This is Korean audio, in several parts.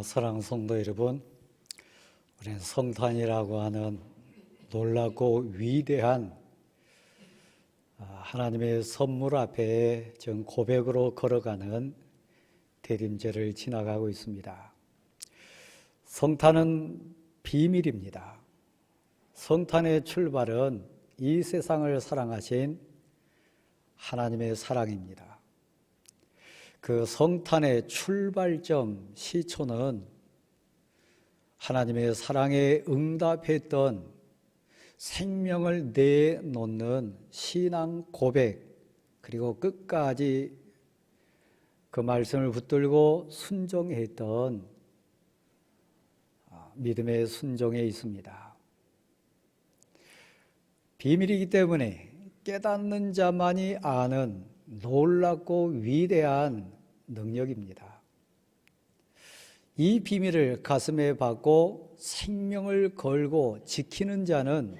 사랑하는 성도 여러분, 우리는 성탄이라고 하는 놀랍고 위대한 하나님의 선물 앞에 정 고백으로 걸어가는 대림절을 지나가고 있습니다. 성탄은 비밀입니다. 성탄의 출발은 이 세상을 사랑하신 하나님의 사랑입니다. 그 성탄의 출발점 시초는 하나님의 사랑에 응답했던 생명을 내놓는 신앙 고백, 그리고 끝까지 그 말씀을 붙들고 순종했던 믿음의 순종에 있습니다. 비밀이기 때문에 깨닫는 자만이 아는 놀랍고 위대한 능력입니다. 이 비밀을 가슴에 받고 생명을 걸고 지키는 자는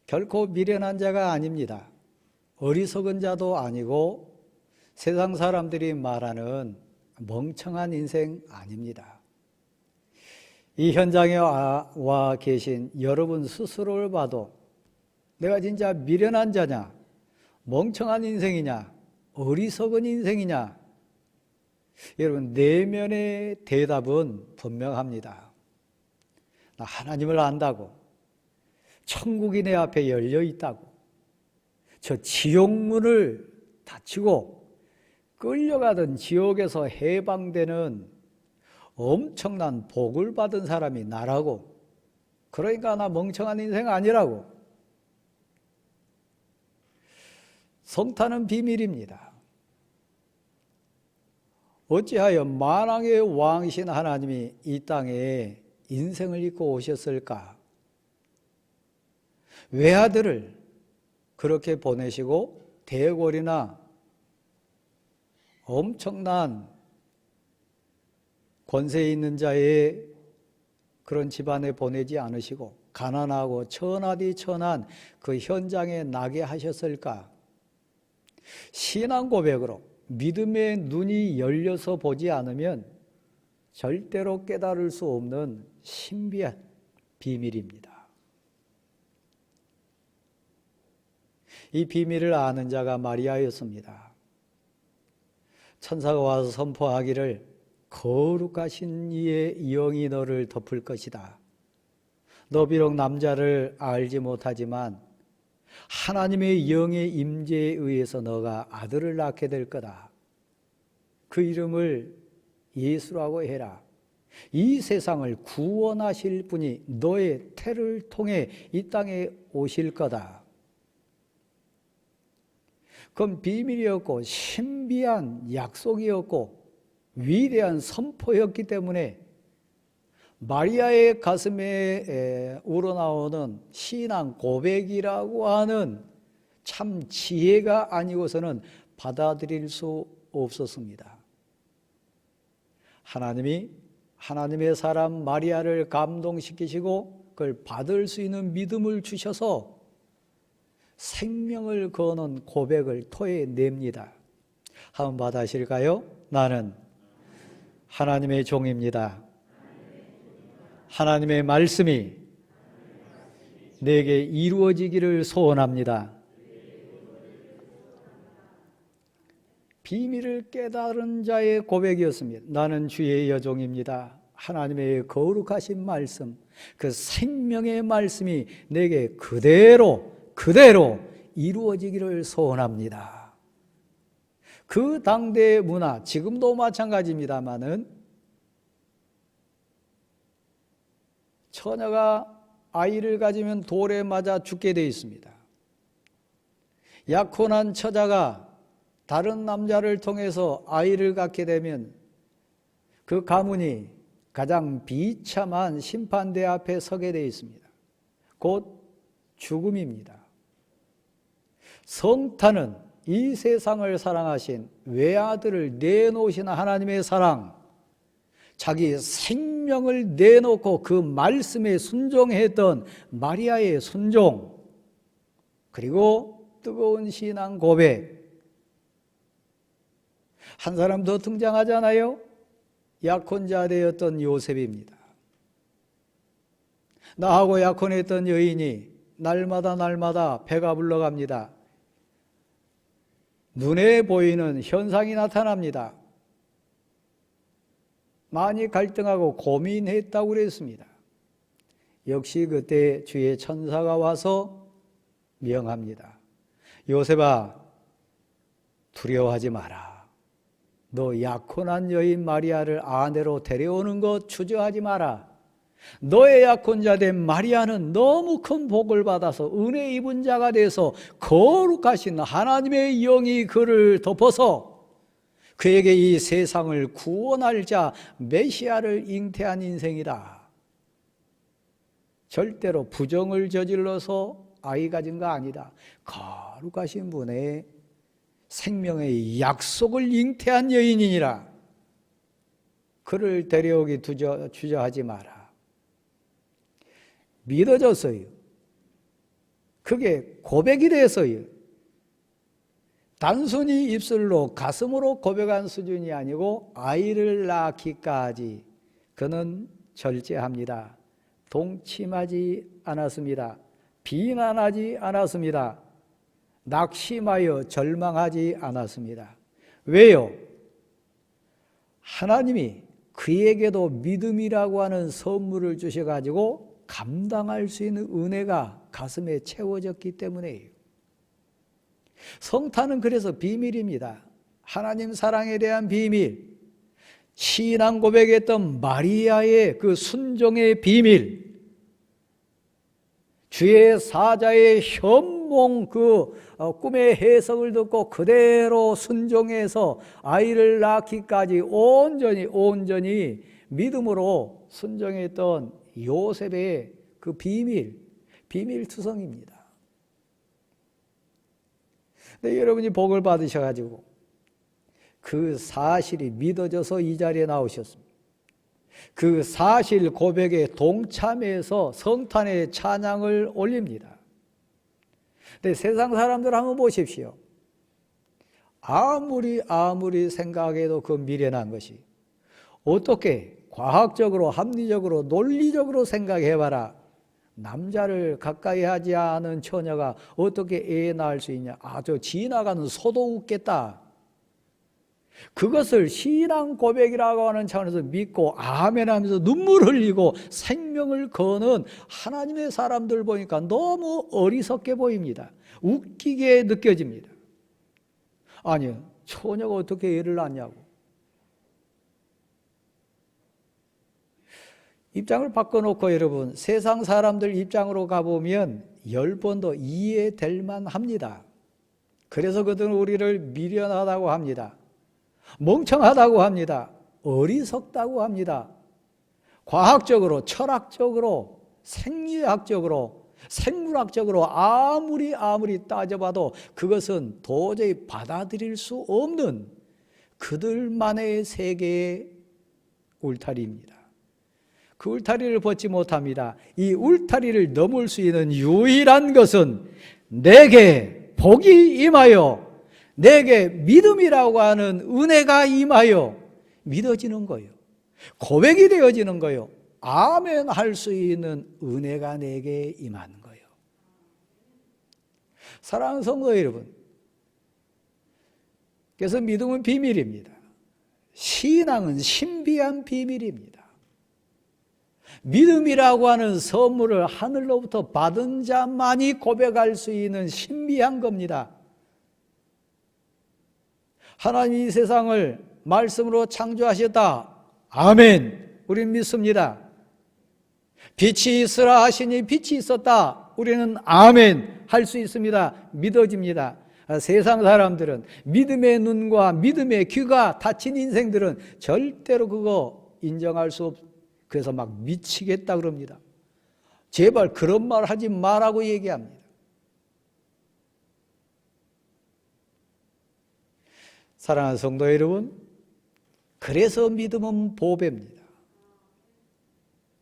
결코 미련한 자가 아닙니다. 어리석은 자도 아니고 세상 사람들이 말하는 멍청한 인생 아닙니다. 이 현장에 와 계신 여러분 스스로를 봐도 내가 진짜 미련한 자냐, 멍청한 인생이냐, 어리석은 인생이냐, 여러분 내면의 대답은 분명합니다. 나 하나님을 안다고, 천국이 내 앞에 열려 있다고, 저 지옥문을 닫히고 끌려가던 지옥에서 해방되는 엄청난 복을 받은 사람이 나라고, 그러니까 나 멍청한 인생 아니라고. 성탄은 비밀입니다. 어찌하여 만왕의 왕이신 하나님이 이 땅에 인생을 입고 오셨을까? 외아들을 그렇게 보내시고 대궐이나 엄청난 권세 있는 자의 그런 집안에 보내지 않으시고 가난하고 천하디 천한 그 현장에 나게 하셨을까? 신앙 고백으로 믿음의 눈이 열려서 보지 않으면 절대로 깨달을 수 없는 신비한 비밀입니다. 이 비밀을 아는 자가 마리아였습니다. 천사가 와서 선포하기를 거룩하신 이의 영이 너를 덮을 것이다. 너 비록 남자를 알지 못하지만 하나님의 영의 임재에 의해서 너가 아들을 낳게 될 거다. 그 이름을 예수라고 해라. 이 세상을 구원하실 분이 너의 태를 통해 이 땅에 오실 거다. 그건 비밀이었고 신비한 약속이었고 위대한 선포였기 때문에 마리아의 가슴에 우러나오는 신앙 고백이라고 하는 참 지혜가 아니고서는 받아들일 수 없었습니다. 하나님이 하나님의 사람 마리아를 감동시키시고 그걸 받을 수 있는 믿음을 주셔서 생명을 거는 고백을 토해냅니다. 한번 받아실까요? 나는 하나님의 종입니다. 하나님의 말씀이 내게 이루어지기를 소원합니다. 비밀을 깨달은 자의 고백이었습니다. 나는 주의 여종입니다. 하나님의 거룩하신 말씀, 그 생명의 말씀이 내게 그대로 이루어지기를 소원합니다. 그 당대의 문화, 지금도 마찬가지입니다마는 처녀가 아이를 가지면 돌에 맞아 죽게 되어 있습니다. 약혼한 처자가 다른 남자를 통해서 아이를 갖게 되면 그 가문이 가장 비참한 심판대 앞에 서게 되어 있습니다. 곧 죽음입니다. 성탄은 이 세상을 사랑하신 외아들을 내놓으신 하나님의 사랑, 자기 생명을 내놓고 그 말씀에 순종했던 마리아의 순종, 그리고 뜨거운 신앙 고백, 한 사람 더 등장하잖아요. 약혼자 되었던 요셉입니다. 나하고 약혼했던 여인이 날마다 배가 불러갑니다. 눈에 보이는 현상이 나타납니다. 많이 갈등하고 고민했다고 그랬습니다. 역시 그때 주의 천사가 와서 명합니다. 요셉아, 두려워하지 마라. 너 약혼한 여인 마리아를 아내로 데려오는 것 주저하지 마라. 너의 약혼자 된 마리아는 너무 큰 복을 받아서 은혜 입은 자가 돼서 거룩하신 하나님의 영이 그를 덮어서 그에게 이 세상을 구원할 자 메시아를 잉태한 인생이다. 절대로 부정을 저질러서 아이 가진 거 아니다. 거룩하신 분의 생명의 약속을 잉태한 여인이니라. 그를 데려오기 주저하지 마라. 믿어졌어요. 그게 고백이 됐어요. 단순히 입술로 가슴으로 고백한 수준이 아니고 아이를 낳기까지 그는 절제합니다. 동침하지 않았습니다. 비난하지 않았습니다. 낙심하여 절망하지 않았습니다. 왜요? 하나님이 그에게도 믿음이라고 하는 선물을 주셔가지고 감당할 수 있는 은혜가 가슴에 채워졌기 때문에요. 성탄은 그래서 비밀입니다. 하나님 사랑에 대한 비밀, 신앙 고백했던 마리아의 그 순종의 비밀, 주의 사자의 현몽 그 꿈의 해석을 듣고 그대로 순종해서 아이를 낳기까지 온전히 믿음으로 순종했던 요셉의 그 비밀투성입니다. 근데 여러분이 복을 받으셔가지고 그 사실이 믿어져서 이 자리에 나오셨습니다. 그 사실 고백에 동참해서 성탄의 찬양을 올립니다. 근데 세상 사람들 한번 보십시오. 아무리 생각해도 그 미련한 것이 어떻게 과학적으로 합리적으로 논리적으로 생각해봐라. 남자를 가까이 하지 않은 처녀가 어떻게 애 낳을 수 있냐. 저 지나가는 소도 웃겠다. 그것을 신앙 고백이라고 하는 차원에서 믿고 아멘 하면서 눈물 흘리고 생명을 거는 하나님의 사람들 보니까 너무 어리석게 보입니다. 웃기게 느껴집니다. 아니요, 처녀가 어떻게 애를 낳냐고. 입장을 바꿔놓고 여러분, 세상 사람들 입장으로 가보면 10번도 이해될 만합니다. 그래서 그들은 우리를 미련하다고 합니다. 멍청하다고 합니다. 어리석다고 합니다. 과학적으로, 철학적으로, 생리학적으로, 생물학적으로 아무리 따져봐도 그것은 도저히 받아들일 수 없는 그들만의 세계의 울타리입니다. 그 울타리를 벗지 못합니다. 이 울타리를 넘을 수 있는 유일한 것은 내게 복이 임하여 내게 믿음이라고 하는 은혜가 임하여 믿어지는 거예요. 고백이 되어지는 거예요. 아멘 할 수 있는 은혜가 내게 임하는 거예요. 사랑하는 성도 여러분, 그래서 믿음은 비밀입니다. 신앙은 신비한 비밀입니다. 믿음이라고 하는 선물을 하늘로부터 받은 자만이 고백할 수 있는 신비한 겁니다. 하나님이 이 세상을 말씀으로 창조하셨다. 아멘. 우리는 믿습니다. 빛이 있으라 하시니 빛이 있었다. 우리는 아멘 할 수 있습니다. 믿어집니다. 세상 사람들은 믿음의 눈과 믿음의 귀가 닫힌 인생들은 절대로 그거 인정할 수 없. 그래서 막 미치겠다 그럽니다. 제발 그런 말 하지 말라고 얘기합니다. 사랑하는 성도 여러분, 그래서 믿음은 보배입니다.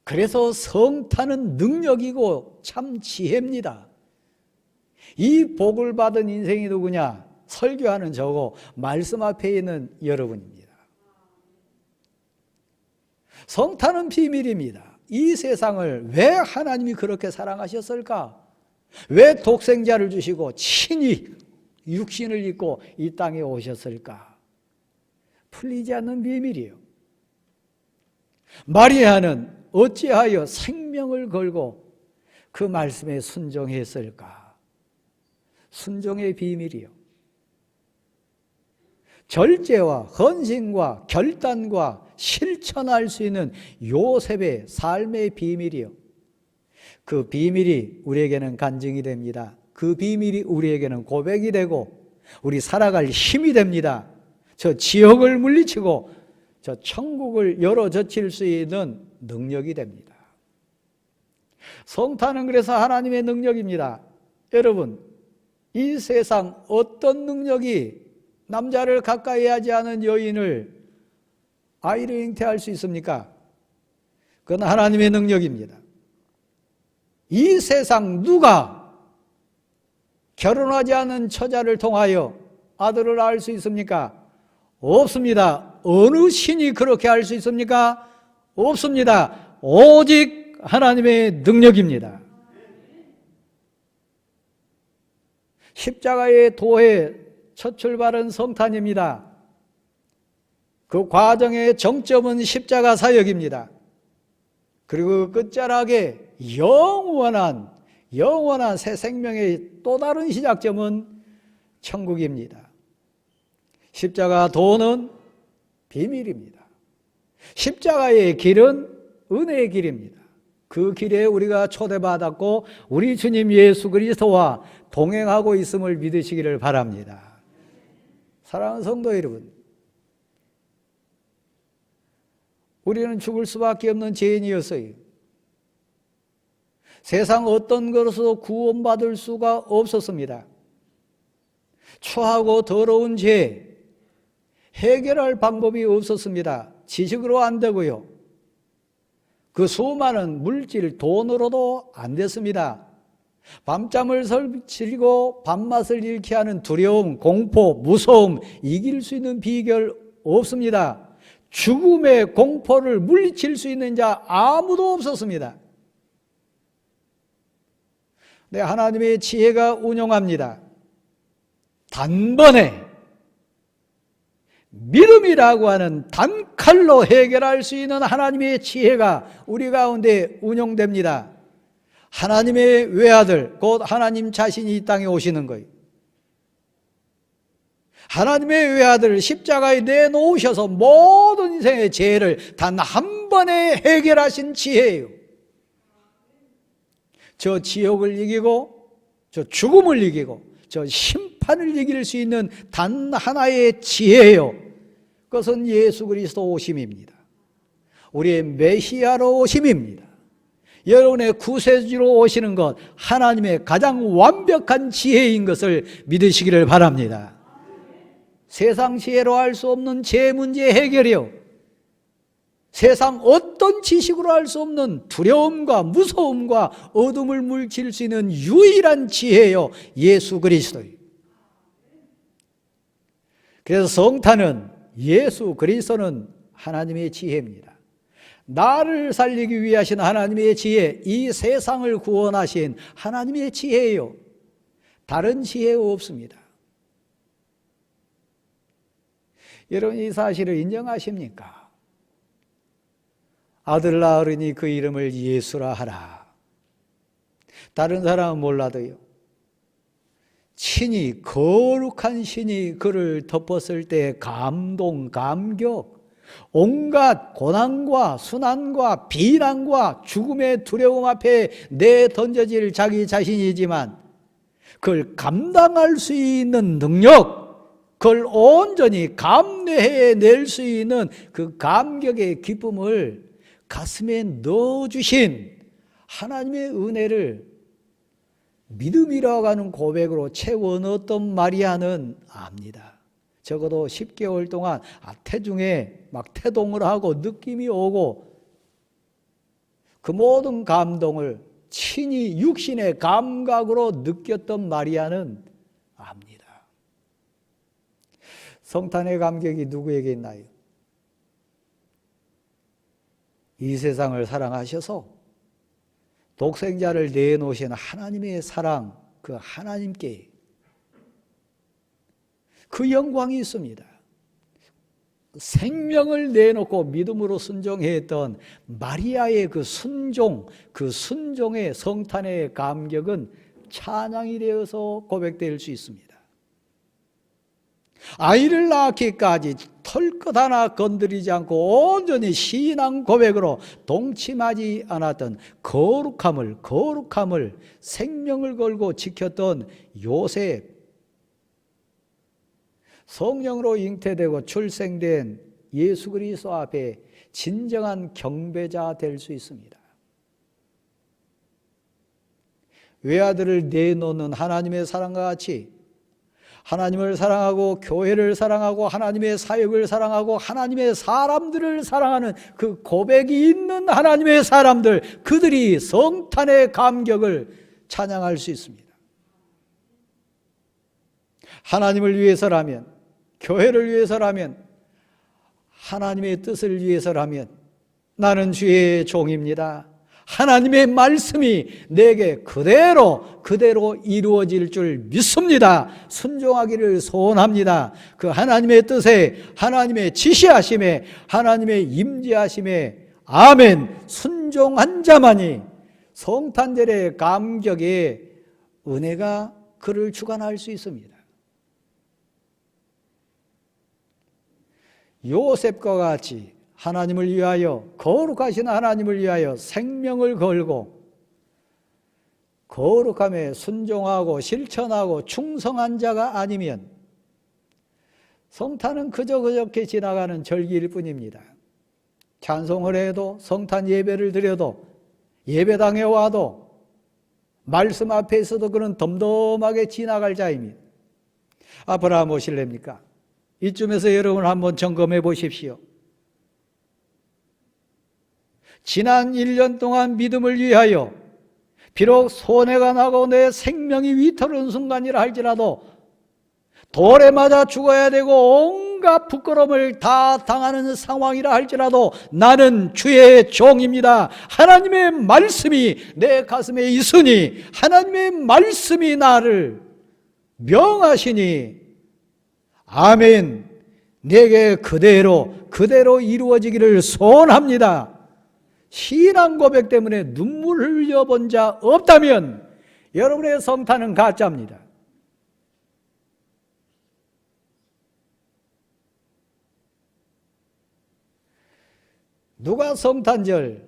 그래서 성탄은 능력이고 참 지혜입니다. 이 복을 받은 인생이 누구냐? 설교하는 저고 말씀 앞에 있는 여러분입니다. 성탄은 비밀입니다. 이 세상을 왜 하나님이 그렇게 사랑하셨을까? 왜 독생자를 주시고 친히 육신을 입고 이 땅에 오셨을까? 풀리지 않는 비밀이에요. 마리아는 어찌하여 생명을 걸고 그 말씀에 순종했을까? 순종의 비밀이요. 절제와 헌신과 결단과 실천할 수 있는 요셉의 삶의 비밀이요. 그 비밀이 우리에게는 간증이 됩니다. 그 비밀이 우리에게는 고백이 되고 우리 살아갈 힘이 됩니다. 저 지옥을 물리치고 저 천국을 열어젖힐 수 있는 능력이 됩니다. 성탄은 그래서 하나님의 능력입니다. 여러분, 이 세상 어떤 능력이 남자를 가까이 하지 않은 여인을 아이를 잉태할 수 있습니까? 그건 하나님의 능력입니다. 이 세상 누가 결혼하지 않은 처자를 통하여 아들을 낳을 수 있습니까? 없습니다. 어느 신이 그렇게 할 수 있습니까? 없습니다. 오직 하나님의 능력입니다. 십자가의 도의 첫 출발은 성탄입니다. 그 과정의 정점은 십자가 사역입니다. 그리고 끝자락에 영원한 새 생명의 또 다른 시작점은 천국입니다. 십자가 도는 비밀입니다. 십자가의 길은 은혜의 길입니다. 그 길에 우리가 초대받았고 우리 주님 예수 그리스도와 동행하고 있음을 믿으시기를 바랍니다. 사랑하는 성도 여러분, 우리는 죽을 수밖에 없는 죄인이었어요. 세상 어떤 것으로도 구원받을 수가 없었습니다. 추하고 더러운 죄 해결할 방법이 없었습니다. 지식으로 안 되고요. 그 수많은 물질, 돈으로도 안 됐습니다. 밤잠을 설치고 밥맛을 잃게 하는 두려움, 공포, 무서움 이길 수 있는 비결 없습니다. 죽음의 공포를 물리칠 수 있는 자 아무도 없었습니다. 네, 하나님의 지혜가 운용합니다. 단번에 믿음이라고 하는 단칼로 해결할 수 있는 하나님의 지혜가 우리 가운데 운용됩니다. 하나님의 외아들, 곧 하나님 자신이 이 땅에 오시는 거예요. 하나님의 외아들을 십자가에 내놓으셔서 모든 인생의 죄를 단 한 번에 해결하신 지혜예요. 저 지옥을 이기고 저 죽음을 이기고 저 심판을 이길 수 있는 단 하나의 지혜예요. 그것은 예수 그리스도 오심입니다. 우리의 메시아로 오심입니다. 여러분의 구세주로 오시는 것 하나님의 가장 완벽한 지혜인 것을 믿으시기를 바랍니다. 세상 지혜로 할 수 없는 죄 문제 해결이요, 세상 어떤 지식으로 할 수 없는 두려움과 무서움과 어둠을 물칠 수 있는 유일한 지혜요, 예수 그리스도예요. 그래서 성탄은 예수 그리스도는 하나님의 지혜입니다. 나를 살리기 위해 하신 하나님의 지혜, 이 세상을 구원하신 하나님의 지혜예요. 다른 지혜 없습니다. 여러분, 이 사실을 인정하십니까? 아들 낳으리니 그 이름을 예수라 하라. 다른 사람은 몰라도요, 친히 거룩한 신이 그를 덮었을 때 감동, 감격, 온갖 고난과 순환과 비난과 죽음의 두려움 앞에 내던져질 자기 자신이지만 그걸 감당할 수 있는 능력, 그걸 온전히 감내해낼 수 있는 그 감격의 기쁨을 가슴에 넣어주신 하나님의 은혜를 믿음이라고 하는 고백으로 채워 넣었던 마리아는 압니다. 적어도 10개월 동안 태중에 막 태동을 하고 느낌이 오고 그 모든 감동을 친히 육신의 감각으로 느꼈던 마리아는 압니다. 성탄의 감격이 누구에게 있나요? 이 세상을 사랑하셔서 독생자를 내놓으신 하나님의 사랑, 그 하나님께 그 영광이 있습니다. 생명을 내놓고 믿음으로 순종했던 마리아의 그 순종, 그 순종의 성탄의 감격은 찬양이 되어서 고백될 수 있습니다. 아이를 낳기까지 털끝 하나 건드리지 않고 온전히 신앙 고백으로 동침하지 않았던 거룩함을 생명을 걸고 지켰던 요셉, 성령으로 잉태되고 출생된 예수 그리스도 앞에 진정한 경배자 될 수 있습니다. 외아들을 내놓는 하나님의 사랑과 같이 하나님을 사랑하고 교회를 사랑하고 하나님의 사역을 사랑하고 하나님의 사람들을 사랑하는 그 고백이 있는 하나님의 사람들, 그들이 성탄의 감격을 찬양할 수 있습니다. 하나님을 위해서라면, 교회를 위해서라면, 하나님의 뜻을 위해서라면 나는 주의 종입니다. 하나님의 말씀이 내게 그대로 이루어질 줄 믿습니다. 순종하기를 소원합니다. 그 하나님의 뜻에, 하나님의 지시하심에, 하나님의 임재하심에 아멘 순종한 자만이 성탄절의 감격에 은혜가 그를 주관할 수 있습니다. 요셉과 같이 하나님을 위하여, 거룩하신 하나님을 위하여 생명을 걸고 거룩함에 순종하고 실천하고 충성한 자가 아니면 성탄은 그저 그렇게 지나가는 절기일 뿐입니다. 찬송을 해도, 성탄 예배를 드려도, 예배당에 와도 말씀 앞에서도 그는 덤덤하게 지나갈 자입니다. 아브라함 오실랍니까? 이쯤에서 여러분 한번 점검해 보십시오. 지난 1년 동안 믿음을 위하여 비록 손해가 나고 내 생명이 위태로운 순간이라 할지라도 돌에 맞아 죽어야 되고 온갖 부끄러움을 다 당하는 상황이라 할지라도 나는 주의 종입니다. 하나님의 말씀이 내 가슴에 있으니 하나님의 말씀이 나를 명하시니 아멘, 내게 그대로 이루어지기를 소원합니다. 신앙 고백 때문에 눈물을 흘려본 자 없다면 여러분의 성탄은 가짜입니다. 누가 성탄절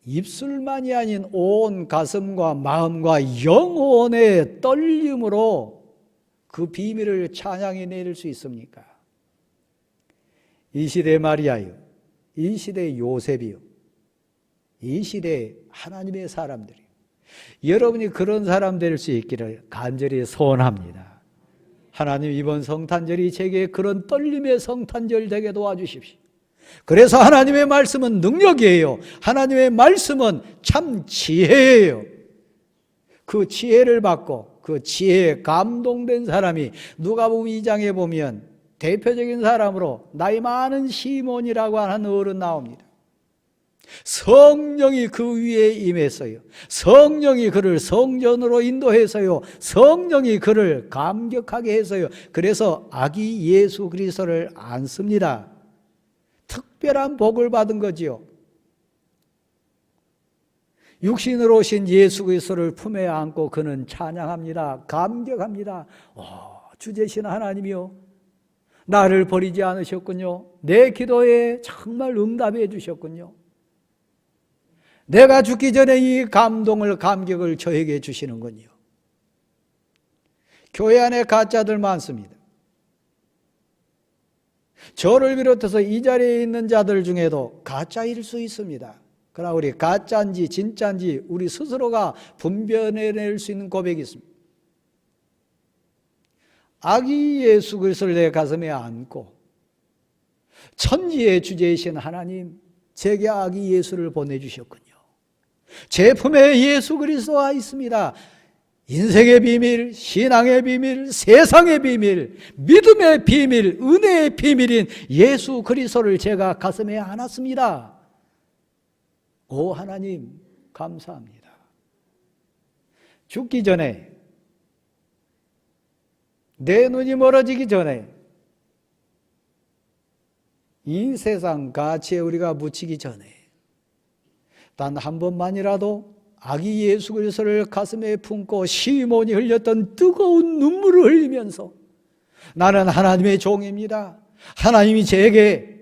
입술만이 아닌 온 가슴과 마음과 영혼의 떨림으로 그 비밀을 찬양해낼 수 있습니까? 이 시대 마리아요, 이 시대 요셉이요, 이 시대 하나님의 사람들이, 여러분이 그런 사람 될 수 있기를 간절히 소원합니다. 하나님, 이번 성탄절이 제게 그런 떨림의 성탄절 되게 도와주십시오. 그래서 하나님의 말씀은 능력이에요. 하나님의 말씀은 참 지혜예요. 그 지혜를 받고 그 지혜에 감동된 사람이 누가복음 2장에 보면 대표적인 사람으로 나이 많은 시몬이라고 하는 어른 나옵니다. 성령이 그 위에 임했어요. 성령이 그를 성전으로 인도해서요, 성령이 그를 감격하게 해서요, 그래서 아기 예수 그리스도를 안습니다. 특별한 복을 받은 거지요. 육신으로 오신 예수 그리스도를 품에 안고 그는 찬양합니다. 감격합니다. 주 되신 하나님이요, 나를 버리지 않으셨군요. 내 기도에 정말 응답해 주셨군요. 내가 죽기 전에 이 감동을, 감격을 저에게 주시는군요. 교회 안에 가짜들 많습니다. 저를 비롯해서 이 자리에 있는 자들 중에도 가짜일 수 있습니다. 그러나 우리 가짜인지 진짜인지 우리 스스로가 분별해낼 수 있는 고백이 있습니다. 아기 예수 그리스도를 내 가슴에 안고 천지의 주제이신 하나님, 제게 아기 예수를 보내주셨군요. 제 품에 예수 그리스도가 있습니다. 인생의 비밀, 신앙의 비밀, 세상의 비밀, 믿음의 비밀, 은혜의 비밀인 예수 그리스도를 제가 가슴에 안았습니다. 오 하나님 감사합니다. 죽기 전에, 내 눈이 멀어지기 전에, 이 세상 가치에 우리가 묻히기 전에 단 한 번만이라도 아기 예수 그리스도를 가슴에 품고 시몬이 흘렸던 뜨거운 눈물을 흘리면서 나는 하나님의 종입니다. 하나님이 제게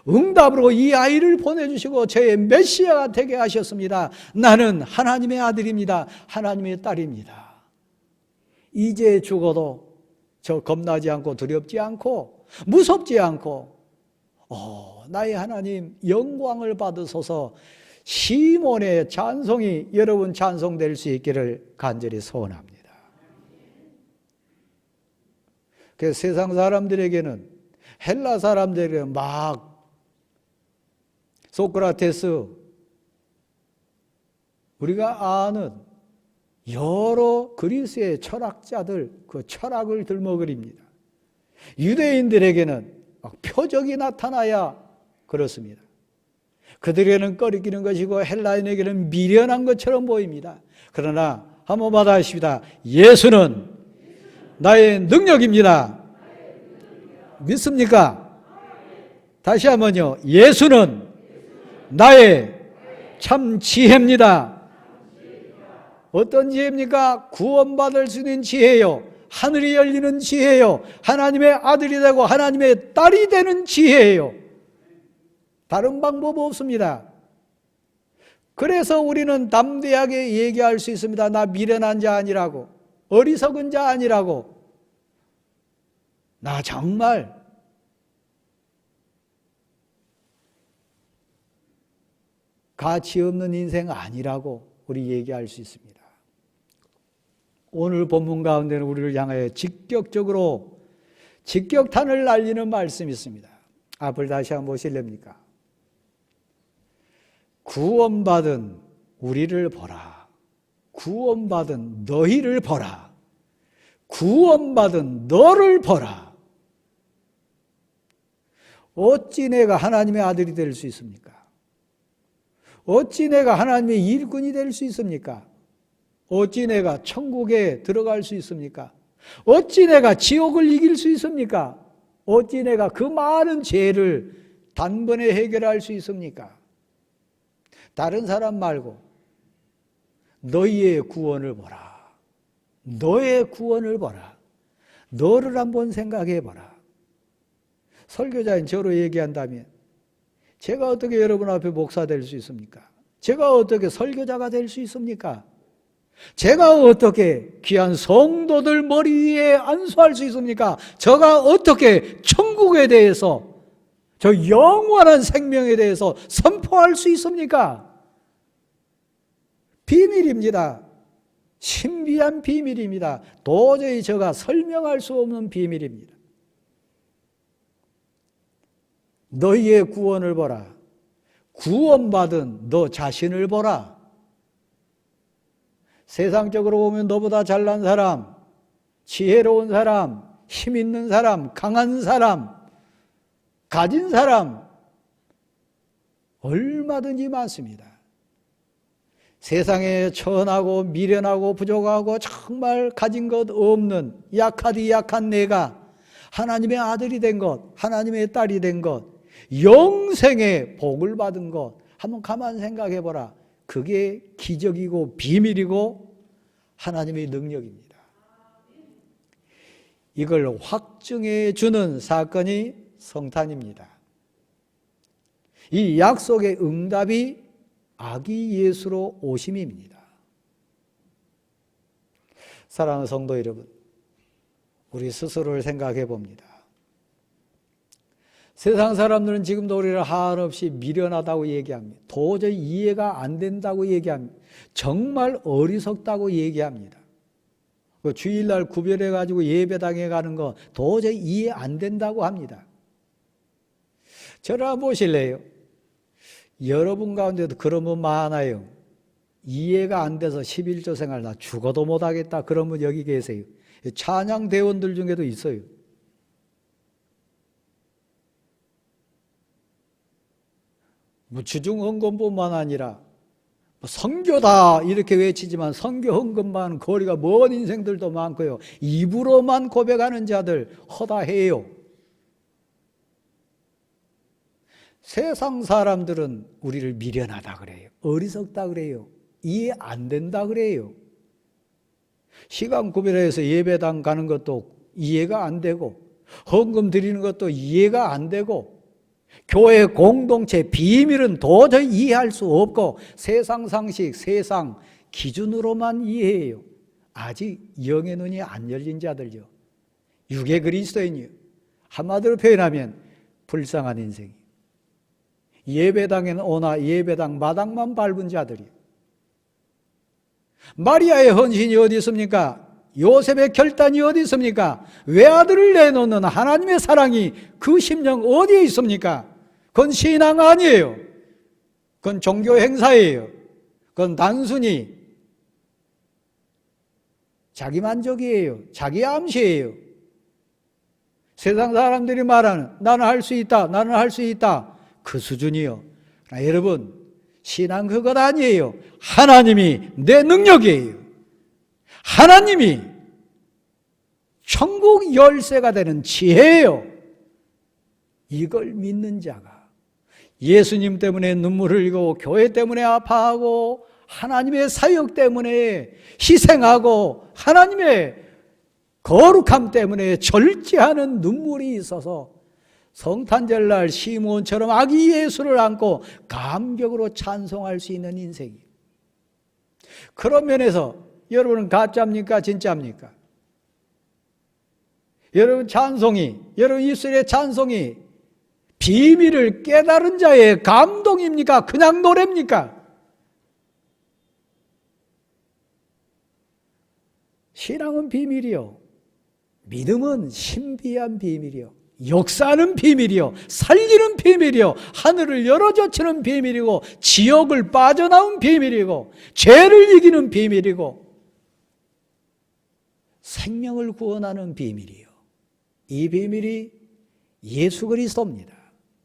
응답으로 이 아이를 보내주시고 저의 메시아가 되게 하셨습니다. 나는 하나님의 아들입니다. 하나님의 딸입니다. 이제 죽어도 저 겁나지 않고 두렵지 않고 무섭지 않고 나의 하나님 영광을 받으소서. 시몬의 찬송이 여러분 찬송될 수 있기를 간절히 소원합니다. 그래서 세상 사람들에게는, 헬라 사람들에게는 막 소크라테스, 우리가 아는 여러 그리스의 철학자들 그 철학을 들먹거립니다. 유대인들에게는 막 표적이 나타나야 그렇습니다. 그들에게는 꺼리끼는 것이고 헬라인에게는 미련한 것처럼 보입니다. 그러나 한번 받아주십시다. 예수는 나의 능력입니다. 믿습니까? 다시 한번요. 예수는 나의 참 지혜입니다. 어떤 지혜입니까? 구원받을 수 있는 지혜요. 하늘이 열리는 지혜요. 하나님의 아들이 되고 하나님의 딸이 되는 지혜예요. 다른 방법 없습니다. 그래서 우리는 담대하게 얘기할 수 있습니다. 나 미련한 자 아니라고, 어리석은 자 아니라고, 나 정말 가치 없는 인생 아니라고 우리 얘기할 수 있습니다. 오늘 본문 가운데는 우리를 향하여 직격탄을 날리는 말씀이 있습니다. 앞을 다시 한번 보실랍니까? 구원받은 우리를 보라. 구원받은 너희를 보라. 구원받은 너를 보라. 어찌 내가 하나님의 아들이 될 수 있습니까? 어찌 내가 하나님의 일꾼이 될 수 있습니까? 어찌 내가 천국에 들어갈 수 있습니까? 어찌 내가 지옥을 이길 수 있습니까? 어찌 내가 그 많은 죄를 단번에 해결할 수 있습니까? 다른 사람 말고 너희의 구원을 보라. 너의 구원을 보라. 너를 한번 생각해 보라. 설교자인 저로 얘기한다면 제가 어떻게 여러분 앞에 목사 될 수 있습니까? 제가 어떻게 설교자가 될 수 있습니까? 제가 어떻게 귀한 성도들 머리 위에 안수할 수 있습니까? 제가 어떻게 천국에 대해서, 저 영원한 생명에 대해서 선포할 수 있습니까? 비밀입니다. 신비한 비밀입니다. 도저히 제가 설명할 수 없는 비밀입니다. 너희의 구원을 보라. 구원받은 너 자신을 보라. 세상적으로 보면 너보다 잘난 사람, 지혜로운 사람, 힘 있는 사람, 강한 사람, 가진 사람 얼마든지 많습니다. 세상에 천하고 미련하고 부족하고 정말 가진 것 없는 약하디 약한 내가 하나님의 아들이 된 것, 하나님의 딸이 된 것, 영생의 복을 받은 것 한번 가만 생각해 보라. 그게 기적이고 비밀이고 하나님의 능력입니다. 이걸 확증해 주는 사건이 성탄입니다. 이 약속의 응답이 아기 예수로 오심입니다. 사랑하는 성도 여러분, 우리 스스로를 생각해 봅니다. 세상 사람들은 지금도 우리를 한없이 미련하다고 얘기합니다. 도저히 이해가 안 된다고 얘기합니다. 정말 어리석다고 얘기합니다. 그 주일날 구별해가지고 예배당에 가는 거 도저히 이해 안 된다고 합니다. 저를 한번 보실래요? 여러분 가운데도 그런 분 많아요. 이해가 안 돼서 11조 생활 나 죽어도 못하겠다 그런 분 여기 계세요. 찬양 대원들 중에도 있어요. 주중 헌금뿐만 아니라 선교다 이렇게 외치지만 선교 헌금만 거리가 먼 인생들도 많고요. 입으로만 고백하는 자들 허다해요. 세상 사람들은 우리를 미련하다 그래요. 어리석다 그래요. 이해 안 된다 그래요. 시간 구별해서 예배당 가는 것도 이해가 안 되고, 헌금 드리는 것도 이해가 안 되고, 교회 공동체 비밀은 도저히 이해할 수 없고, 세상 상식, 세상 기준으로만 이해해요. 아직 영의 눈이 안 열린 자들요. 육의 그리스도인이요. 한마디로 표현하면 불쌍한 인생이요. 예배당에는 오나 예배당 마당만 밟은 자들이요. 마리아의 헌신이 어디 있습니까? 요셉의 결단이 어디 있습니까? 외아들을 내놓는 하나님의 사랑이 그 심령 어디에 있습니까? 그건 신앙 아니에요. 그건 종교 행사예요. 그건 단순히 자기 만족이에요. 자기 암시예요. 세상 사람들이 말하는 나는 할 수 있다, 나는 할 수 있다, 그 수준이요. 여러분, 신앙 그것 아니에요. 하나님이 내 능력이에요. 하나님이 천국 열쇠가 되는 지혜예요. 이걸 믿는 자가 예수님 때문에 눈물 흘리고 교회 때문에 아파하고 하나님의 사역 때문에 희생하고 하나님의 거룩함 때문에 절제하는 눈물이 있어서 성탄절날 시므온처럼 아기 예수를 안고 감격으로 찬송할 수 있는 인생이에요. 그런 면에서 여러분은 가짜입니까? 진짜입니까? 여러분 찬송이, 여러분 입술의 찬송이 비밀을 깨달은 자의 감동입니까? 그냥 노래입니까? 신앙은 비밀이요. 믿음은 신비한 비밀이요. 역사는 비밀이요. 살리는 비밀이요. 하늘을 열어젖히는 비밀이고 지옥을 빠져나온 비밀이고 죄를 이기는 비밀이고 생명을 구원하는 비밀이요. 이 비밀이 예수 그리스도입니다.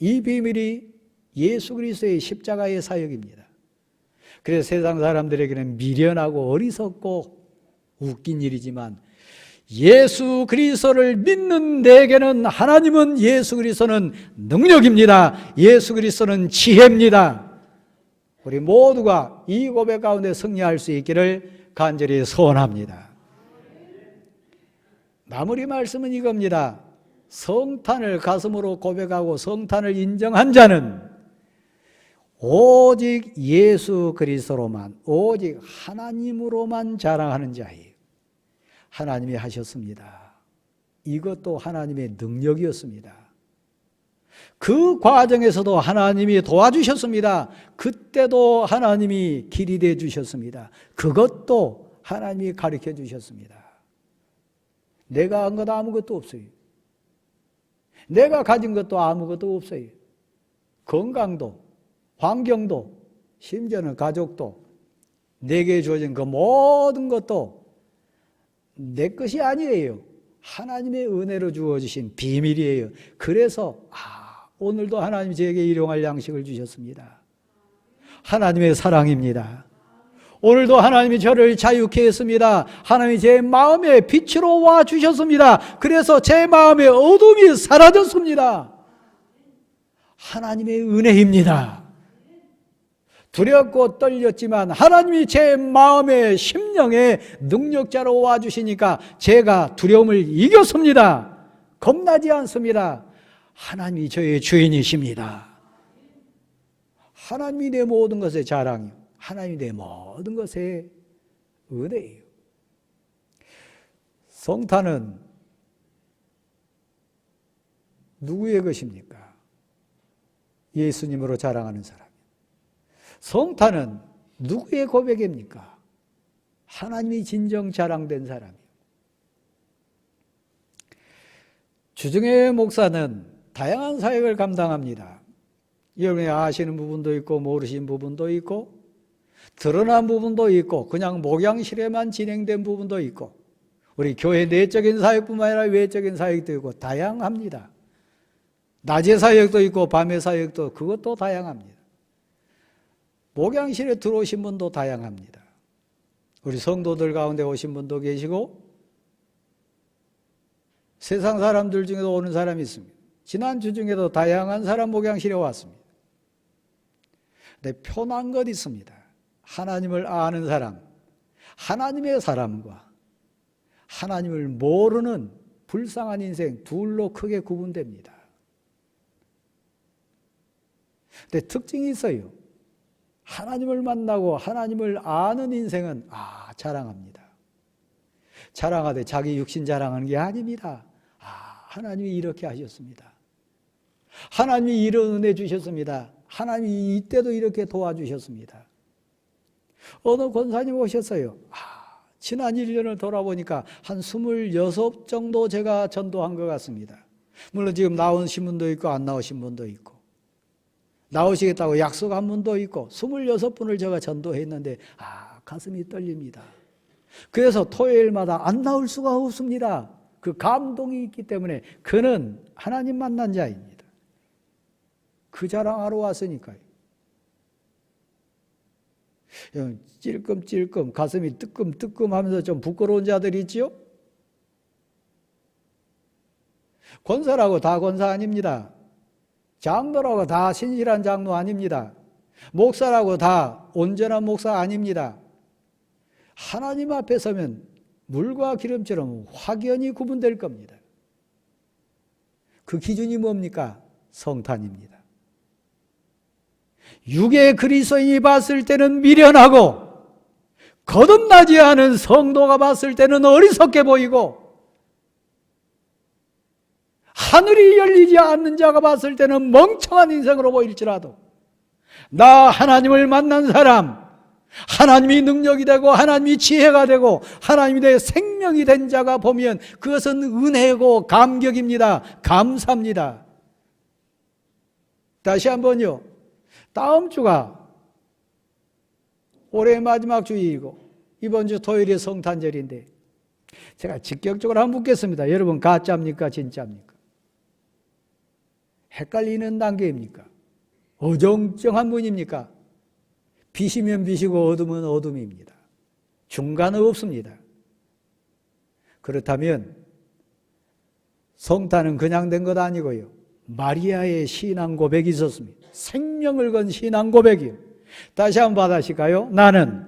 이 비밀이 예수 그리스도의 십자가의 사역입니다. 그래서 세상 사람들에게는 미련하고 어리석고 웃긴 일이지만 예수 그리스도를 믿는 내게는 하나님은 예수 그리스도는 능력입니다. 예수 그리스도는 지혜입니다. 우리 모두가 이 고백 가운데 승리할 수 있기를 간절히 소원합니다. 마무리 말씀은 이겁니다. 성탄을 가슴으로 고백하고 성탄을 인정한 자는 오직 예수 그리스도로만, 오직 하나님으로만 자랑하는 자예요. 하나님이 하셨습니다. 이것도 하나님의 능력이었습니다. 그 과정에서도 하나님이 도와주셨습니다. 그때도 하나님이 길이 되어 주셨습니다. 그것도 하나님이 가르쳐 주셨습니다. 내가 한 것 아무것도 없어요. 내가 가진 것도 아무것도 없어요. 건강도, 환경도, 심지어는 가족도, 내게 주어진 그 모든 것도 내 것이 아니에요. 하나님의 은혜로 주어주신 비밀이에요. 그래서 오늘도 하나님이 저에게 일용할 양식을 주셨습니다. 하나님의 사랑입니다. 오늘도 하나님이 저를 자유케 했습니다. 하나님이 제 마음에 빛으로 와 주셨습니다. 그래서 제 마음의 어둠이 사라졌습니다. 하나님의 은혜입니다. 두렵고 떨렸지만 하나님이 제 마음의 심령의 능력자로 와 주시니까 제가 두려움을 이겼습니다. 겁나지 않습니다. 하나님이 저의 주인이십니다. 하나님이 내 모든 것의 자랑이요. 하나님이 내 모든 것의 은혜예요. 성탄은 누구의 것입니까? 예수님으로 자랑하는 사람. 성탄은 누구의 고백입니까? 하나님이 진정 자랑된 사람이요. 주중회 목사는 다양한 사역을 감당합니다. 여러분이 아시는 부분도 있고 모르시는 부분도 있고 드러난 부분도 있고 그냥 목양실에만 진행된 부분도 있고 우리 교회 내적인 사역뿐만 아니라 외적인 사역도 있고 다양합니다. 낮의 사역도 있고 밤의 사역도 그것도 다양합니다. 목양실에 들어오신 분도 다양합니다. 우리 성도들 가운데 오신 분도 계시고 세상 사람들 중에도 오는 사람이 있습니다. 지난주 중에도 다양한 사람 목양실에 왔습니다. 근데 편한 것 있습니다. 하나님을 아는 사람, 하나님의 사람과 하나님을 모르는 불쌍한 인생 둘로 크게 구분됩니다. 근데 특징이 있어요. 하나님을 만나고 하나님을 아는 인생은 자랑합니다. 자랑하되 자기 육신 자랑하는 게 아닙니다. 하나님이 이렇게 하셨습니다. 하나님이 이런 은혜 주셨습니다. 하나님이 이때도 이렇게 도와주셨습니다. 어느 권사님 오셨어요. 지난 1년을 돌아보니까 한 26 정도 제가 전도한 것 같습니다. 물론 지금 나오신 분도 있고 안 나오신 분도 있고 나오시겠다고 약속한 분도 있고 26분을 제가 전도했는데 가슴이 떨립니다. 그래서 토요일마다 안 나올 수가 없습니다. 그 감동이 있기 때문에 그는 하나님 만난 자입니다. 그 자랑하러 왔으니까요. 찔끔찔끔 가슴이 뜨끔뜨끔 하면서 좀 부끄러운 자들이 있지요? 권사라고 다 권사 아닙니다. 장로라고 다 신실한 장로 아닙니다. 목사라고 다 온전한 목사 아닙니다. 하나님 앞에 서면 물과 기름처럼 확연히 구분될 겁니다. 그 기준이 뭡니까? 성탄입니다. 육의 그리스도인이 봤을 때는 미련하고 거듭나지 않은 성도가 봤을 때는 어리석게 보이고 하늘이 열리지 않는 자가 봤을 때는 멍청한 인생으로 보일지라도 나 하나님을 만난 사람, 하나님이 능력이 되고 하나님이 지혜가 되고 하나님이 내 생명이 된 자가 보면 그것은 은혜고 감격입니다. 감사합니다. 다시 한번요. 다음 주가 올해 마지막 주일이고 이번 주 토요일이 성탄절인데 제가 직격적으로 한번 묻겠습니다. 여러분 가짜입니까? 진짜입니까? 헷갈리는 단계입니까? 어정쩡한 분입니까? 빛이면 빛이고 어둠은 어둠입니다. 중간은 없습니다. 그렇다면 성탄은 그냥 된 것 아니고요. 마리아의 신앙 고백이 있었습니다. 생명을 건 신앙 고백이요. 다시 한번 받아실까요? 나는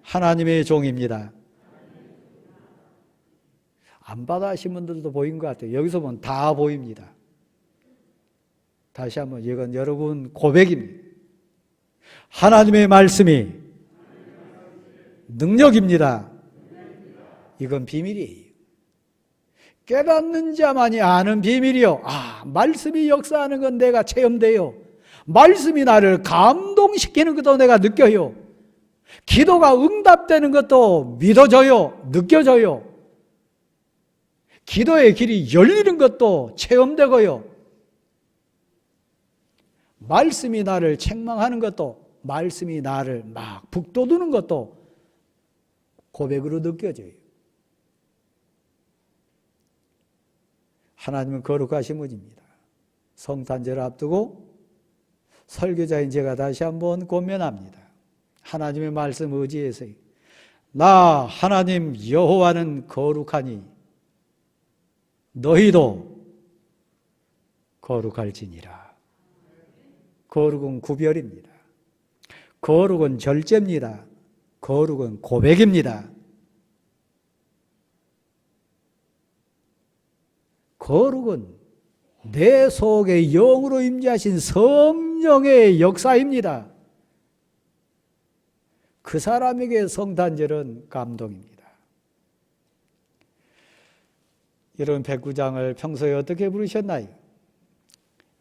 하나님의 종입니다. 안 받아신 분들도 보인 것 같아요. 여기서 보면 다 보입니다. 다시 한번 이건 여러분 고백입니다. 하나님의 말씀이 능력입니다. 이건 비밀이에요. 깨닫는 자만이 아는 비밀이요. 말씀이 역사하는 건 내가 체험돼요. 말씀이 나를 감동시키는 것도 내가 느껴요. 기도가 응답되는 것도 믿어져요. 느껴져요. 기도의 길이 열리는 것도 체험되고요. 말씀이 나를 책망하는 것도, 말씀이 나를 막 북돋우는 것도 고백으로 느껴져요. 하나님은 거룩하신 분입니다. 성탄절 앞두고 설교자인 제가 다시 한번 권면합니다. 하나님의 말씀 의지해서 나 하나님 여호와는 거룩하니 너희도 거룩할지니라. 거룩은 구별입니다. 거룩은 절제입니다. 거룩은 고백입니다. 거룩은 내 속에 영으로 임재하신 성령의 역사입니다. 그 사람에게 성탄절은 감동입니다. 여러분 백구장을 평소에 어떻게 부르셨나요?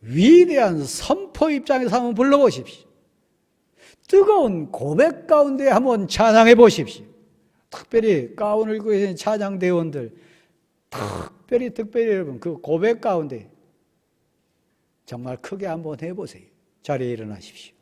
위대한 선포 입장에서 한번 불러보십시오. 뜨거운 고백 가운데 한번 찬양해 보십시오. 특별히 가운을 입고 계신 찬양대원들 특별히 여러분 그 고백 가운데 정말 크게 한번 해보세요. 자리에 일어나십시오.